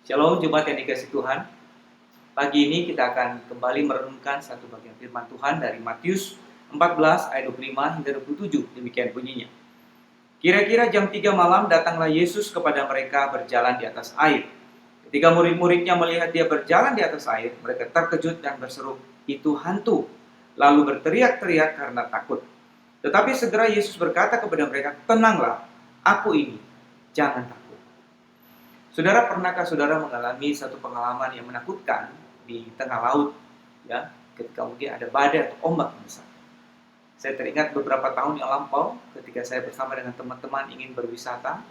Shalom Jemaat yang dikasihi Tuhan. Pagi ini kita akan kembali merenungkan satu bagian firman Tuhan dari Matius 14 ayat 25 hingga 27. Demikian bunyinya. Kira-kira jam 3 malam datanglah Yesus kepada mereka berjalan di atas air. Ketika murid-muridnya melihat dia berjalan di atas air, mereka terkejut dan berseru, "Itu hantu." Lalu berteriak-teriak karena takut. Tetapi segera Yesus berkata kepada mereka, "Tenanglah, aku ini, jangan takut." Saudara, pernahkah saudara mengalami satu pengalaman yang menakutkan di tengah laut, ya, ketika mungkin ada badai atau ombak yang besar? Saya teringat beberapa tahun yang lampau, ketika saya bersama dengan teman-teman ingin berwisata,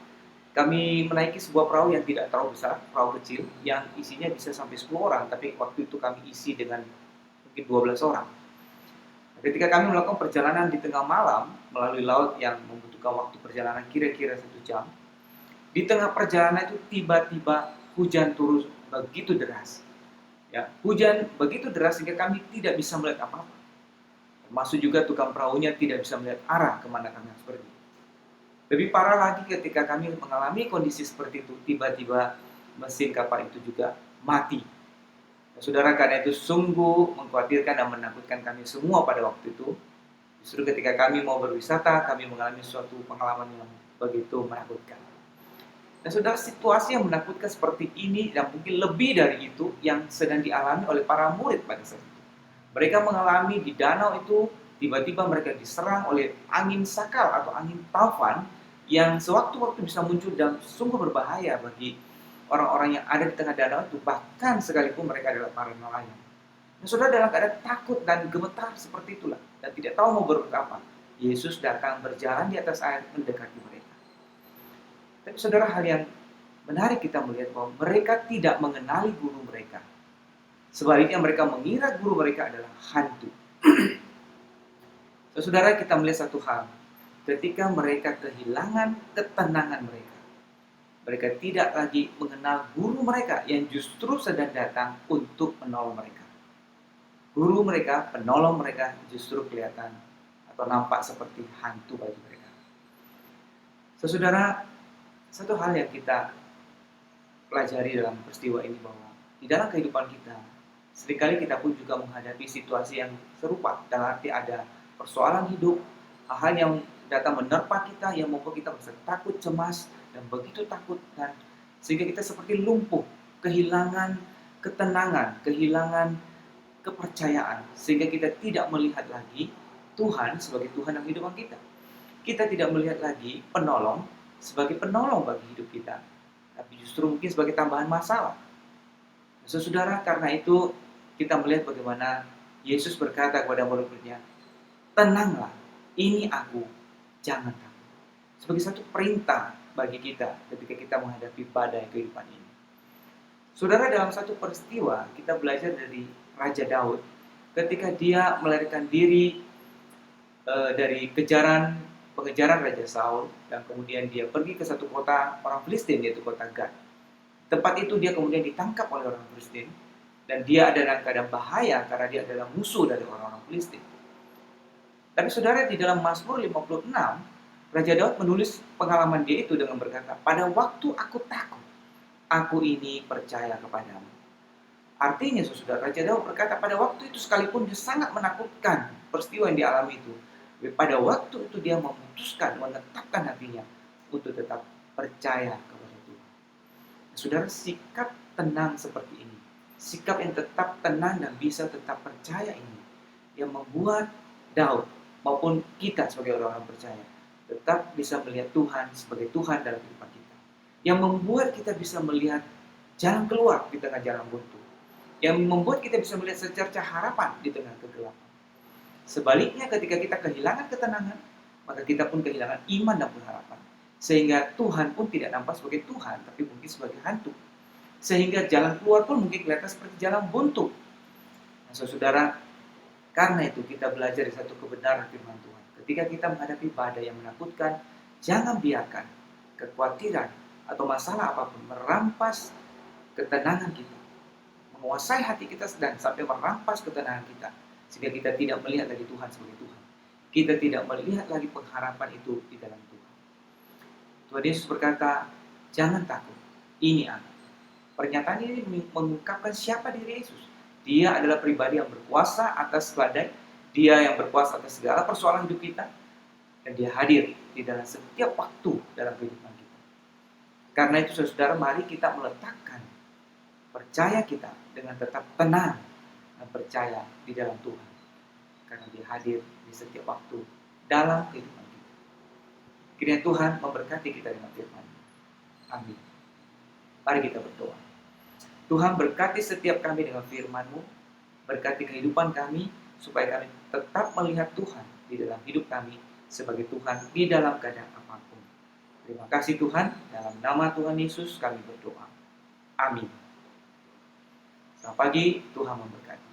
kami menaiki sebuah perahu yang tidak terlalu besar, perahu kecil, yang isinya bisa sampai 10 orang, tapi waktu itu kami isi dengan mungkin 12 orang. Ketika kami melakukan perjalanan di tengah malam melalui laut yang membutuhkan waktu perjalanan kira-kira 1 jam, di tengah perjalanan itu tiba-tiba hujan turun begitu deras. Ya, hujan begitu deras sehingga kami tidak bisa melihat apa-apa. Termasuk juga tukang perahunya tidak bisa melihat arah kemana kami harus pergi. Lebih parah lagi ketika kami mengalami kondisi seperti itu, tiba-tiba mesin kapal itu juga mati. Nah, saudara, karena itu sungguh mengkhawatirkan dan menakutkan kami semua pada waktu itu. Justru ketika kami mau berwisata, kami mengalami suatu pengalaman yang begitu menakutkan. Dan saudara, situasi yang menakutkan seperti ini dan mungkin lebih dari itu yang sedang dialami oleh para murid pada saat itu. Mereka mengalami di danau itu, tiba-tiba mereka diserang oleh angin sakal atau angin taufan yang sewaktu-waktu bisa muncul dan sungguh berbahaya bagi orang-orang yang ada di tengah danau itu, bahkan sekalipun mereka adalah para nelayan. Nah, saudara, dalam keadaan takut dan gemetar seperti itulah dan tidak tahu mau berbuat apa, Yesus datang berjalan di atas air mendekati mereka. Tapi saudara, hal yang menarik kita melihat bahwa mereka tidak mengenali guru mereka. Sebaliknya mereka mengira guru mereka adalah hantu. Saudara, kita melihat satu hal. Ketika mereka kehilangan ketenangan mereka, mereka tidak lagi mengenal guru mereka yang justru sedang datang untuk menolong mereka. Guru mereka, penolong mereka justru kelihatan atau nampak seperti hantu bagi mereka. Saudara, satu hal yang kita pelajari dalam peristiwa ini bahwa di dalam kehidupan kita, seringkali kita pun juga menghadapi situasi yang serupa. Dalam arti ada persoalan hidup, hal-hal yang datang menerpa kita, yang membuat kita merasa takut, cemas, dan begitu takut, dan sehingga kita seperti lumpuh, kehilangan ketenangan, kehilangan kepercayaan, sehingga kita tidak melihat lagi Tuhan sebagai Tuhan dalam kehidupan kita. Kita tidak melihat lagi penolong sebagai penolong bagi hidup kita, tapi justru mungkin sebagai tambahan masalah. Saudara, karena itu kita melihat bagaimana Yesus berkata kepada murid-muridnya, "Tenanglah, ini aku, jangan takut." Sebagai satu perintah bagi kita ketika kita menghadapi badai kehidupan ini. Saudara, dalam satu peristiwa kita belajar dari Raja Daud ketika dia melarikan diri dari pengejaran Raja Saul, dan kemudian dia pergi ke satu kota orang Filistin, yaitu kota Gad. Tempat itu dia kemudian ditangkap oleh orang Filistin, dan dia ada dalam keadaan bahaya karena dia adalah musuh dari orang-orang Filistin. Tapi saudara, di dalam Mazmur 56, Raja Daud menulis pengalaman dia itu dengan berkata, "Pada waktu aku takut, aku ini percaya kepadamu." Artinya, saudara, Raja Daud berkata pada waktu itu sekalipun dia sangat menakutkan peristiwa yang dialami itu, pada waktu itu dia memutuskan, menetapkan hatinya untuk tetap percaya kepada Tuhan. Saudara, sikap tenang seperti ini, sikap yang tetap tenang dan bisa tetap percaya ini, yang membuat Daud maupun kita sebagai orang-orang percaya tetap bisa melihat Tuhan sebagai Tuhan dalam kehidupan kita, yang membuat kita bisa melihat jalan keluar di tengah jalan buntu, yang membuat kita bisa melihat secercah harapan di tengah kegelapan. Sebaliknya, ketika kita kehilangan ketenangan, maka kita pun kehilangan iman dan pengharapan. Sehingga Tuhan pun tidak nampak sebagai Tuhan, tapi mungkin sebagai hantu. Sehingga jalan keluar pun mungkin kelihatan seperti jalan buntu. Nah, saudara, karena itu kita belajar di satu kebenaran firman Tuhan. Ketika kita menghadapi badai yang menakutkan, jangan biarkan kekhawatiran atau masalah apapun merampas ketenangan kita, menguasai hati kita dan sampai merampas ketenangan kita, sehingga kita tidak melihat lagi Tuhan sebagai Tuhan. Kita tidak melihat lagi pengharapan itu di dalam Tuhan. Tuhan Yesus berkata, "Jangan takut, ini aku." Pernyataan ini mengungkapkan siapa diri Yesus. Dia adalah pribadi yang berkuasa atas badai, dia yang berkuasa atas segala persoalan hidup kita, dan dia hadir di dalam setiap waktu dalam kehidupan kita. Karena itu saudara, mari kita meletakkan percaya kita dengan tetap tenang dan percaya di dalam Tuhan. Karena dia hadir di setiap waktu dalam kehidupan kita. Kiranya Tuhan memberkati kita dengan firman-Nya. Amin. Mari kita berdoa. Tuhan, berkati setiap kami dengan firman-Mu, berkati kehidupan kami, supaya kami tetap melihat Tuhan di dalam hidup kami sebagai Tuhan di dalam keadaan apapun. Terima kasih Tuhan, dalam nama Tuhan Yesus kami berdoa. Amin. Selamat pagi, Tuhan memberkati.